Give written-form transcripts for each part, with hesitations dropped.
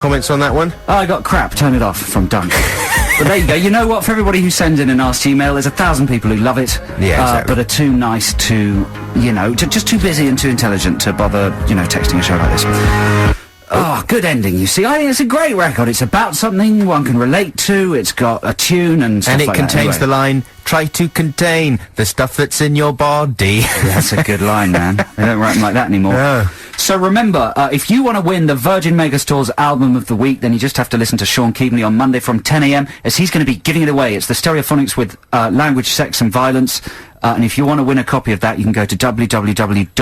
Comments on that one? Oh, I got crap, turn it off from Dunk. But there you go. You know what? For everybody who sends in a nasty email, there's 1,000 people who love it. Yeah, exactly. But are too nice to, just too busy and too intelligent to bother, texting a show like this. Oh, good ending, you see. I think it's a great record. It's about something one can relate to. It's got a tune and stuff like that. And it contains the line, try to contain the stuff that's in your body. That's a good line, man. They don't write them like that anymore. No. So remember, if you want to win the Virgin Megastores Album of the Week, then you just have to listen to Sean Keaveney on Monday from 10 a.m, as he's going to be giving it away. It's the Stereophonics with Language, Sex and Violence. And if you want to win a copy of that, you can go to www.xfm.co.uk.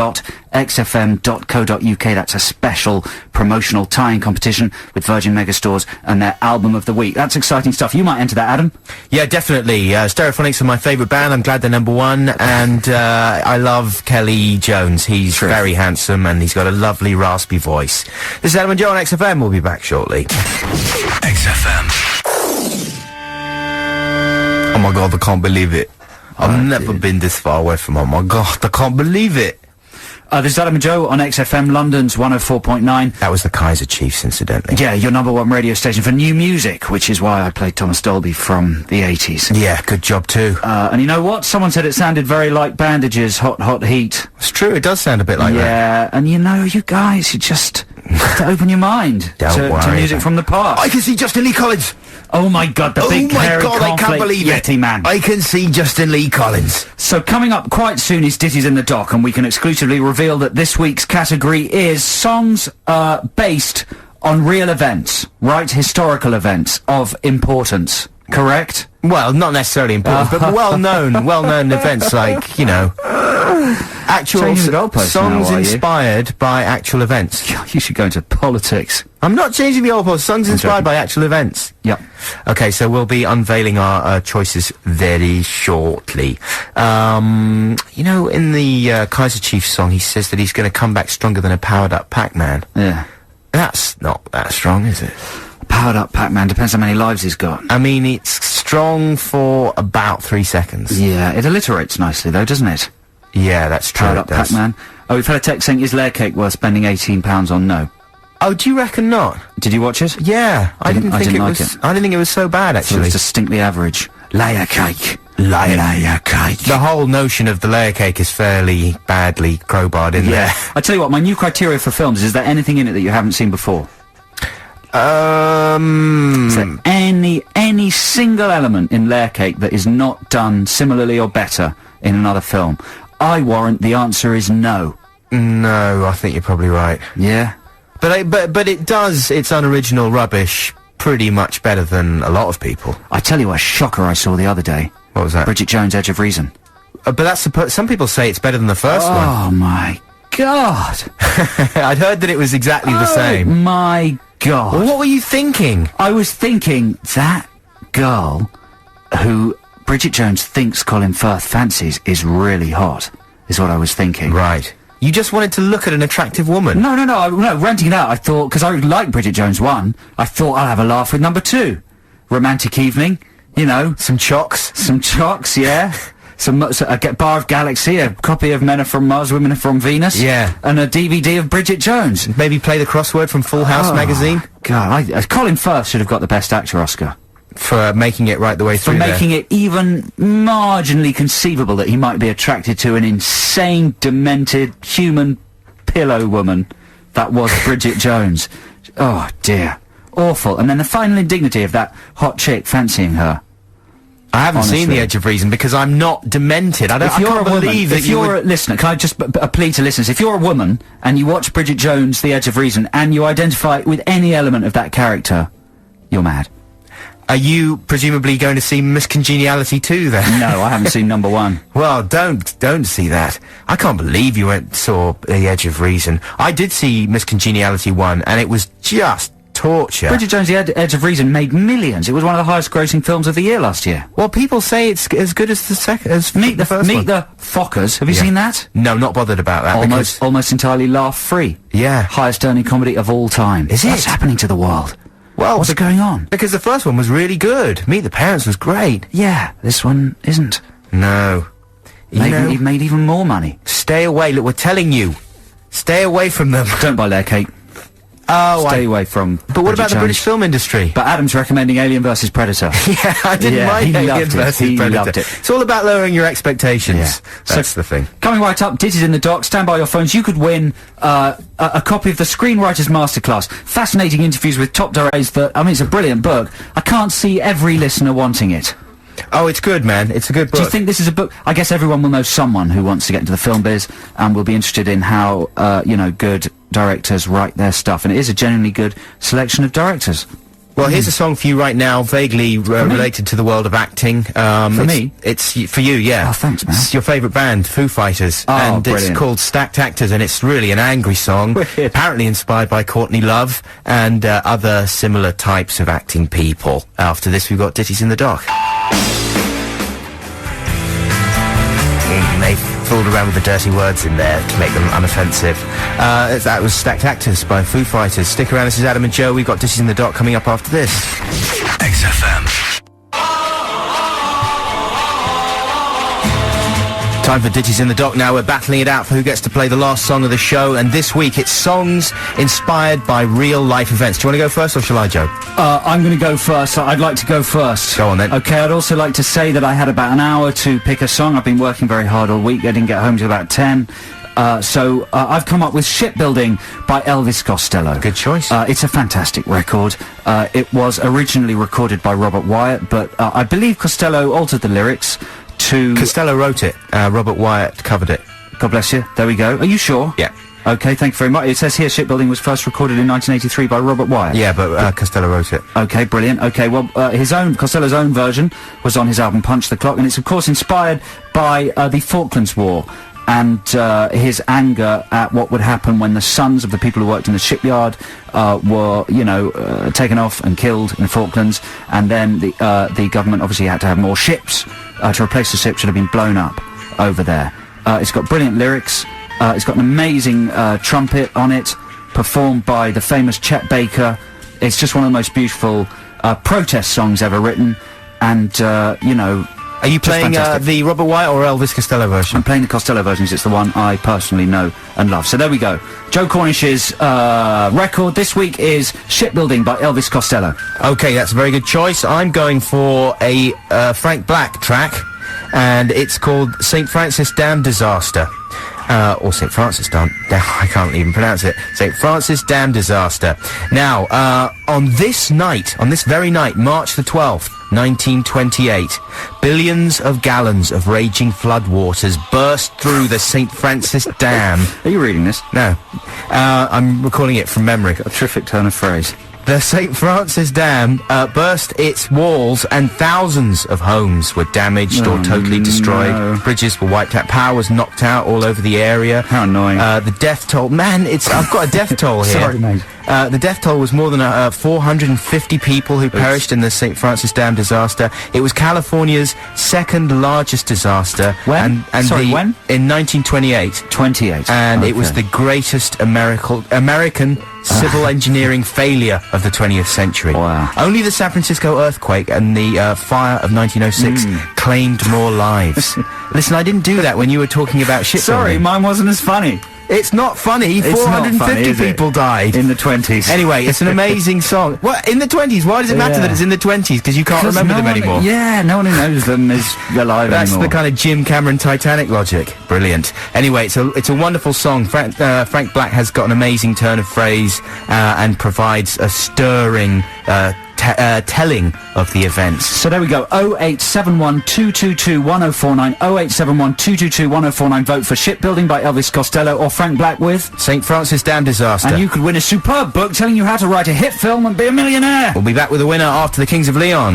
That's a special promotional tie-in competition with Virgin Megastores and their Album of the Week. That's exciting stuff. You might enter that, Adam. Yeah, definitely. Stereophonics are my favourite band. I'm glad they're number one. And I love Kelly Jones. He's very handsome and he's got a lovely raspy voice. This is Adam and Joe on XFM. We'll be back shortly. XFM. Oh my God, I can't believe it. I've never been this far away from, oh my God, I can't believe it. This is Adam and Joe on XFM, London's 104.9. That was the Kaiser Chiefs, incidentally. Yeah, your number one radio station for new music, which is why I played Thomas Dolby from the 80s. Yeah, good job too. And you know what? Someone said it sounded very like Bandage's Hot Hot Heat. It's true, it does sound a bit like that. Yeah, and you guys, you just have to open your mind to music from the past. I can see Justin Lee Collins! Oh my God, the big hairy I can't believe Yeti man. I can see Justin Lee Collins. So coming up quite soon is Ditties in the Dock, and we can exclusively reveal that this week's category is songs based on real events, right? Historical events of importance. Correct? Well, not necessarily important, but well-known events like, actual songs inspired by actual events. You should go into politics. I'm not changing the goalpost. Songs inspired by actual events. Yep. Okay, so we'll be unveiling our choices very shortly. In the Kaiser Chiefs song, he says that he's going to come back stronger than a powered-up Pac-Man. Yeah. That's not that strong, is it? Powered-up Pac-Man, depends how many lives he's got. I mean, it's strong for about 3 seconds. Yeah, it alliterates nicely, though, doesn't it? Yeah, that's true. Powered-up Pac-Man. Oh, we've had a text saying, is layer cake worth spending £18 on? No. Oh, do you reckon not? Did you watch it? Yeah, I didn't think it was so bad, actually. It was distinctly average. Layer cake. Layer cake. The whole notion of the layer cake is fairly badly crowbarred in there. I tell you what, my new criteria for films is there anything in it that you haven't seen before? Is there any single element in Layer Cake that is not done similarly or better in another film? I warrant the answer is no. No, I think you're probably right. Yeah? But it does its unoriginal rubbish pretty much better than a lot of people. I tell you a shocker I saw the other day. What was that? Bridget Jones' Edge of Reason. But that's some people say it's better than the first one. Oh my God. I'd heard that it was exactly the same. Oh my God. Well, what were you thinking? I was thinking that girl who Bridget Jones thinks Colin Firth fancies is really hot, is what I was thinking. Right. You just wanted to look at an attractive woman. No, renting it out, I thought, because I like Bridget Jones 1, I thought I'll have a laugh with number 2. Romantic evening, Some chocks. Some chocks, yeah. Get Bar of Galaxy, a copy of Men Are From Mars, Women Are From Venus. Yeah. And a DVD of Bridget Jones. Maybe play the crossword from Full House magazine. God, Colin Firth should have got the Best Actor Oscar. For making it right the way through For making it even marginally conceivable that he might be attracted to an insane, demented, human pillow woman that was Bridget Jones. Oh, dear. Awful. And then the final indignity of that hot chick fancying her. I haven't seen The Edge of Reason because I'm not demented. I can't believe that if you're a listener, can I just a plea to listeners? If you're a woman and you watch Bridget Jones' The Edge of Reason and you identify with any element of that character, you're mad. Are you presumably going to see Miss Congeniality 2 then? No, I haven't seen number 1. Well, don't see that. I can't believe you saw The Edge of Reason. I did see Miss Congeniality 1 and it was just torture. Bridget Jones' The Edge of Reason made millions. It was one of the highest grossing films of the year last year. Well, people say it's as good as the first one. Meet the Fockers. Have you seen that? No, not bothered about that. Almost entirely laugh-free. Yeah. Highest earning comedy of all time. Is it? What's happening to the world? Well, what's going on? Because the first one was really good. Meet the Parents was great. Yeah, this one isn't. No. He made even more money. Stay away. Look, we're telling you. Stay away from them. Don't buy Layer Cake. Oh, Stay away from. But what about the British film industry? But Adam's recommending Alien vs Predator. Yeah, I didn't mind he Alien loved it. vs He Predator. loved it. It's all about lowering your expectations. Yeah. That's the thing. Coming right up, Ditties in the Dock. Stand by your phones. You could win a copy of the Screenwriters Masterclass. Fascinating interviews with top directors. It's a brilliant book. I can't see every listener wanting it. Oh, it's good, man. It's a good book. Do you think this is a book? I guess everyone will know someone who wants to get into the film biz and will be interested in how, good directors write their stuff. And it is a genuinely good selection of directors. Well, here's a song for you right now, vaguely related to the world of acting. For me? It's for you, yeah. Oh, thanks, man. It's your favourite band, Foo Fighters. Oh, and brilliant. it's called Stacked Actors, and it's really an angry song. Weird. Apparently inspired by Courtney Love and other similar types of acting people. After this, we've got Ditties in the Dock. They fooled around with the dirty words in there to make them unoffensive. That was Stacked Actors by Foo Fighters. Stick around, this is Adam and Joe. We've got Ditties in the Dock coming up after this. XFM. Time for Ditties in the Dock now. We're battling it out for who gets to play the last song of the show, and this week it's songs inspired by real-life events. Do you want to go first, or shall I, Joe? I'm going to go first. I'd like to go first. Go on, then. Okay, I'd also like to say that I had about an hour to pick a song. I've been working very hard all week. I didn't get home till about 10. So I've come up with Shipbuilding by Elvis Costello. Good choice. It's a fantastic record. It was originally recorded by Robert Wyatt, but I believe Costello altered the lyrics to... Costello wrote it. Robert Wyatt covered it. God bless you. There we go. Are you sure? Yeah. Okay, thank you very much. It says here Shipbuilding was first recorded in 1983 by Robert Wyatt. Yeah, but Costello wrote it. Okay, brilliant. Okay, well, Costello's own version was on his album Punch the Clock, and it's of course inspired by the Falklands War and his anger at what would happen when the sons of the people who worked in the shipyard were, taken off and killed in the Falklands, and then the government obviously had to have more ships to replace the ships that had been blown up over there. It's got brilliant lyrics. It's got an amazing trumpet on it, performed by the famous Chet Baker. It's just one of the most beautiful protest songs ever written, and Are you playing the Robert Wyatt or Elvis Costello version? I'm playing the Costello version because it's the one I personally know and love. So there we go. Joe Cornish's record this week is Shipbuilding by Elvis Costello. Okay, that's a very good choice. I'm going for a Frank Black track, and it's called St. Francis Dam Disaster. Or St. Francis Dam, I can't even pronounce it. St. Francis Dam Disaster. Now, on this very night, March the 12th, 1928, billions of gallons of raging floodwaters burst through the St. Francis Dam. Are you reading this? No. I'm recalling it from memory. A terrific turn of phrase. The St. Francis Dam burst its walls, and thousands of homes were damaged or totally destroyed. No. Bridges were wiped out. Power was knocked out all over the area. How annoying. The death toll... Man, I've got a death toll here. Sorry, mate. The death toll was more than 450 people who perished in the St. Francis Dam disaster. It was California's second largest disaster. When? And when? In 1928. 28. And okay. it was the greatest American civil engineering failure of the 20th century. Wow. Only the San Francisco earthquake and the fire of 1906 claimed more lives. Listen, I didn't do that when you were talking about shipbuilding. Sorry, mine wasn't as funny. It's not funny. It's not 450 funny, is it? people died. In the 20s. Anyway, it's an amazing song. What, in the 20s? Why does it matter Yeah. that it's in the 20s? Because you can't remember them anymore. Yeah, no one who knows them is alive That's anymore. the kind of Jim Cameron Titanic logic. Brilliant. Anyway, it's a wonderful song. Frank Black has got an amazing turn of phrase and provides a stirring telling of the events. So there we go. 0871 222 1049. 0871 222 1049. Vote for Shipbuilding by Elvis Costello or Frank Black with St. Francis Dam Disaster. And you could win a superb book telling you how to write a hit film and be a millionaire. We'll be back with the winner after the Kings of Leon.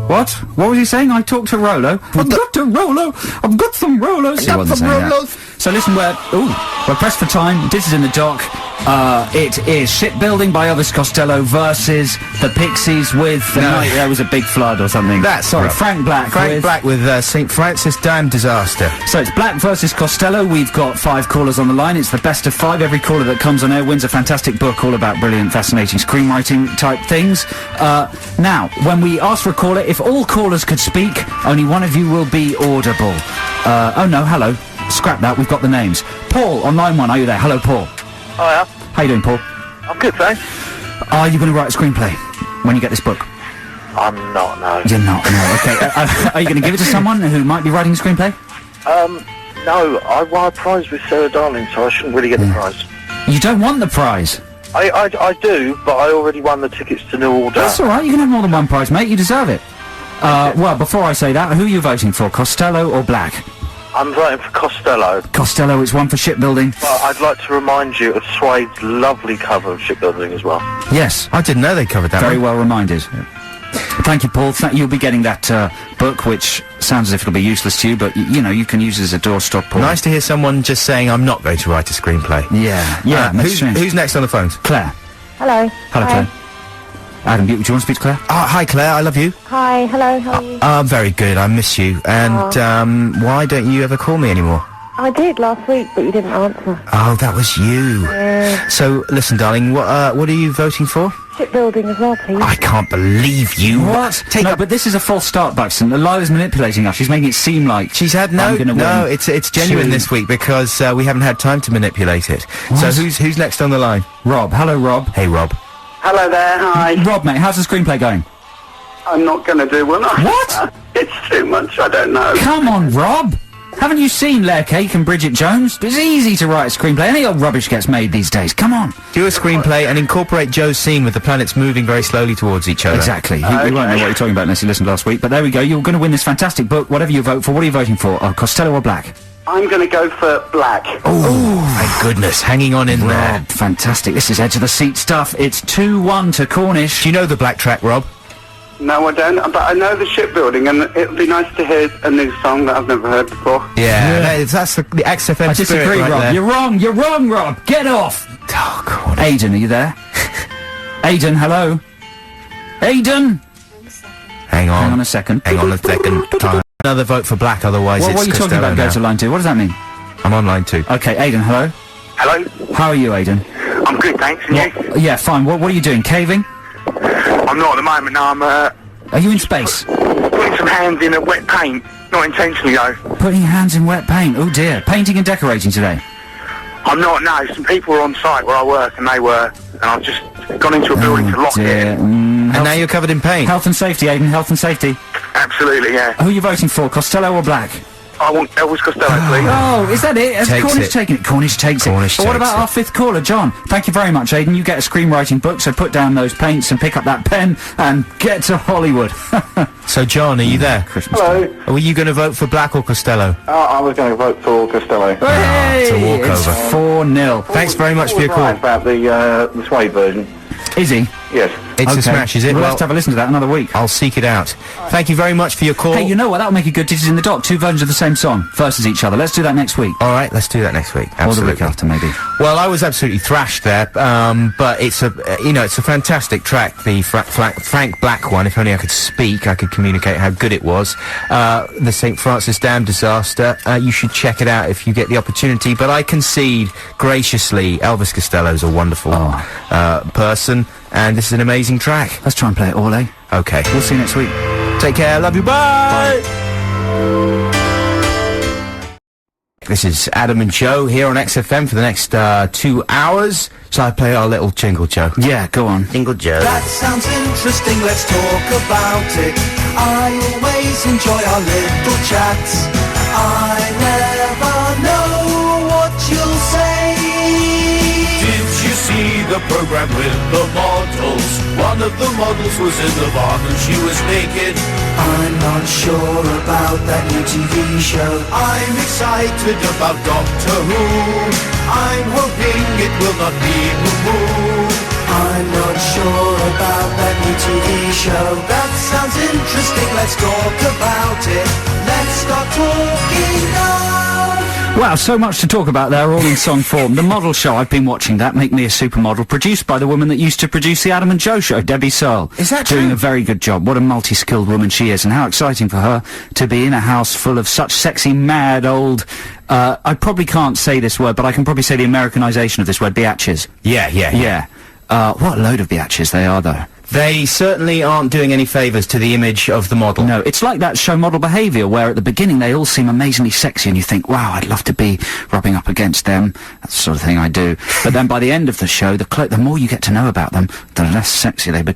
What? What was he saying? I talked to Rolo. I've got to Rolo. I've got some Rolos. He wasn't saying that. So listen, we're pressed for time. This is in the dock. It is Shipbuilding by Elvis Costello versus the Pixies with the night there was a big flood or something. Sorry, Frank Black. Frank Black with St. Francis Dam Disaster. So it's Black versus Costello. We've got 5 callers on the line. It's the best of 5. Every caller that comes on air wins a fantastic book all about brilliant, fascinating screenwriting type things. Now, when we ask for a caller, if all callers could speak, only one of you will be audible. Oh no, hello. scrap that, we've got the names. Paul, on line 1, are you there? Hello, Paul. Hiya. How you doing, Paul? I'm good, thanks. Are you going to write a screenplay when you get this book? I'm not, no. You're not, no, okay. Are you going to give it to someone who might be writing a screenplay? No, I won a prize with Sarah Darling, so I shouldn't really get the prize. You don't want the prize? I do, but I already won the tickets to New Order. That's alright, you can have more than one prize, mate, you deserve it. Well, before I say that, who are you voting for, Costello or Black? I'm voting for Costello. Costello, it's one for shipbuilding. But I'd like to remind you of Suede's lovely cover of shipbuilding as well. Yes. I didn't know they covered that Very one. well reminded. Thank you, Paul. You'll be getting that book, which sounds as if it'll be useless to you, but, you know, you can use it as a doorstop, Paul. Nice to hear someone just saying, I'm not going to write a screenplay. Yeah, Who's next on the phones? Claire. Hello. Hello, Hi. Claire. Adam, do you want to speak to Claire? Hi, Claire, I love you. Hi, hello, how are you? I'm very good, I miss you. And, why don't you ever call me anymore? I did last week, but you didn't answer. Oh, that was you. Yeah. So, listen, darling, what are you voting for? Shipbuilding as well, please. I can't believe you. What? No, but this is a false start, Buxton. Lila's manipulating us. She's making it seem like She's had I'm gonna win. it's genuine Two. this week because we haven't had time to manipulate it. So What? who's next on the line? Rob. Hello, Rob. Hey, Rob. Hello there, hi. Rob, mate, how's the screenplay going? I'm not going to do one. What? It's too much, I don't know. Come on, Rob. Haven't you seen Layer Cake and Bridget Jones? It's easy to write a screenplay. Any old rubbish gets made these days. Come on. Do a screenplay and incorporate Joe's scene with the planets moving very slowly towards each other. Exactly. You won't know what you're talking about unless you listened last week. But there we go. You're going to win this fantastic book. Whatever you vote for, what are you voting for? Costello or Black? I'm going to go for Black. Oh, my goodness, hanging on in there. Rob, fantastic. This is edge of the seat stuff. It's 2-1 to Cornish. Do you know the Black track, Rob? No, I don't, but I know the shipbuilding, and it would be nice to hear a new song that I've never heard before. Yeah. That's the XFM I spirit disagree, right Rob. there. You're wrong, Rob. Get off. Oh, God. Aidan, are you there? Aidan, hello? Aidan? Hang on. Hang on a second. Hang on a second. Time. Another vote for Black, otherwise What it's are you talking Costello about? now. Go to line 2. What does that mean? I'm on line 2. Okay, Aidan, hello? Hello? How are you, Aidan? I'm good, thanks. And you? Yeah, fine. What are you doing? Caving? I'm not at the moment, no. I'm Are you in space? putting some hands in a wet paint. Not intentionally, though. Putting your hands in wet paint. Oh dear. Painting and decorating today. I'm not, no. Some people were on site where I work, and they were... And I've just gone into a building to lock dear. it. And now you're covered in paint. Health and safety, Aidan. Health and safety. Absolutely, yeah. Who are you voting for? Costello or Black? I want Elvis Costello, please. Oh, is that it? Has Takes Cornish it. taken it? Cornish takes Cornish it. But what takes about it. our 5th caller, John? Thank you very much, Aidan. You get a screenwriting book, so put down those paints and pick up that pen and get to Hollywood. So, John, are you there? Christmas. Hello. Were you going to vote for Black or Costello? I was going to vote for Costello. Hey, it's a walkover. It's 4-0. Thanks very much for your Right call. about the Suede version. Is he? Yes. It's Okay. a smash, is it? We'll Well, have to have a listen to that another week. I'll seek it out. Thank you very much for your call. Hey, you know what? That'll make a good Digits in the Dock. 2 versions of the same song versus each other. Let's do that next week. All right, let's do that next week. Or the Absolutely. week after, maybe. Well, I was absolutely thrashed there, but it's a, it's a fantastic track, the Frank Black one. If only I could speak, I could communicate how good it was. The St. Francis Dam disaster, you should check it out if you get the opportunity, but I concede graciously Elvis Costello's a wonderful person, and this is an amazing track. Let's try and play it all, eh? Okay. We'll see you next week. Take care, love you, bye! This is Adam and Joe here on XFM for the next 2 hours. Shall I play our little jingle, Joe? Yeah, go on. Jingle Joe. That sounds interesting, let's talk about it. I always enjoy our little chats. I never know what you'll say. Did you see the program with the models? One of the models was in the bath and she was naked. I'm not sure about that new TV show. I'm excited about Doctor Who. I'm hoping it will not be moo-moo. I'm not sure about that new TV show. That sounds interesting, let's talk about it. Let's start talking now. Wow, so much to talk about there, all in song form. The model show, I've been watching that, Make Me a Supermodel, produced by the woman that used to produce the Adam and Joe show, Debbie Searle. Is that Doing true? a very good job. What a multi-skilled woman she is, and how exciting for her to be in a house full of such sexy, mad, old... I probably can't say this word, but I can probably say the Americanization of this word, biatches. Yeah. Yeah. What a load of biatches they are, though. They certainly aren't doing any favours to the image of the model. No, it's like that show Model Behaviour, where at the beginning they all seem amazingly sexy and you think, wow, I'd love to be rubbing up against them. That's the sort of thing I do. But then by the end of the show, the more you get to know about them, the less sexy they become.